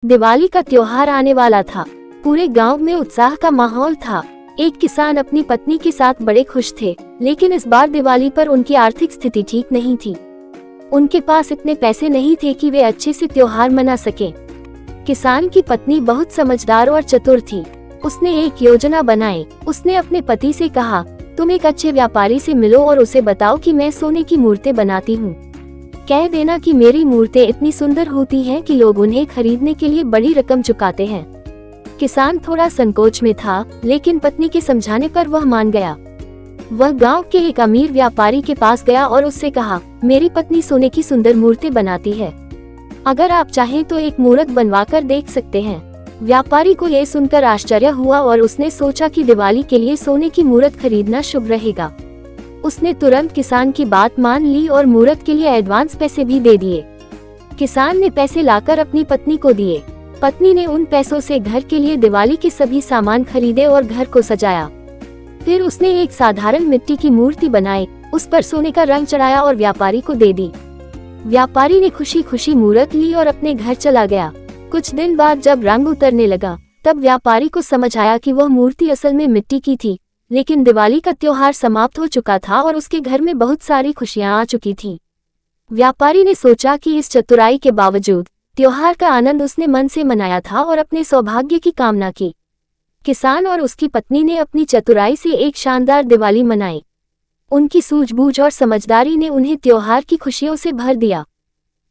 दिवाली का त्योहार आने वाला था। पूरे गांव में उत्साह का माहौल था। एक किसान अपनी पत्नी के साथ बड़े खुश थे, लेकिन इस बार दिवाली पर उनकी आर्थिक स्थिति ठीक नहीं थी। उनके पास इतने पैसे नहीं थे कि वे अच्छे से त्योहार मना सके। किसान की पत्नी बहुत समझदार और चतुर थी। उसने एक योजना बनाई। उसने अपने पति से कहा, तुम एक अच्छे व्यापारी से मिलो और उसे बताओ कि मैं सोने की मूर्तें बनाती हूँ। कह देना कि मेरी मूर्तें इतनी सुंदर होती हैं कि लोग उन्हें खरीदने के लिए बड़ी रकम चुकाते हैं। किसान थोड़ा संकोच में था, लेकिन पत्नी के समझाने पर वह मान गया। वह गांव के एक अमीर व्यापारी के पास गया और उससे कहा, मेरी पत्नी सोने की सुंदर मूर्तें बनाती है। अगर आप चाहें तो एक मूर्त बनवाकर देख सकते हैं। व्यापारी को यह सुनकर आश्चर्य हुआ और उसने सोचा कि दिवाली के लिए सोने की मूर्त खरीदना शुभ रहेगा। उसने तुरंत किसान की बात मान ली और मूर्त के लिए एडवांस पैसे भी दे दिए। किसान ने पैसे लाकर अपनी पत्नी को दिए। पत्नी ने उन पैसों से घर के लिए दिवाली के सभी सामान खरीदे और घर को सजाया। फिर उसने एक साधारण मिट्टी की मूर्ति बनाई, उस पर सोने का रंग चढ़ाया और व्यापारी को दे दी। व्यापारी ने खुशी खुशी मूर्त ली और अपने घर चला गया। कुछ दिन बाद जब रंग उतरने लगा, तब व्यापारी को समझ आया कि वह मूर्ति असल में मिट्टी की थी। लेकिन दिवाली का त्योहार समाप्त हो चुका था और उसके घर में बहुत सारी खुशियां आ चुकी थीं। व्यापारी ने सोचा कि इस चतुराई के बावजूद त्योहार का आनंद उसने मन से मनाया था और अपने सौभाग्य की कामना की। किसान और उसकी पत्नी ने अपनी चतुराई से एक शानदार दिवाली मनाई। उनकी सूझबूझ और समझदारी ने उन्हें त्योहार की खुशियों से भर दिया।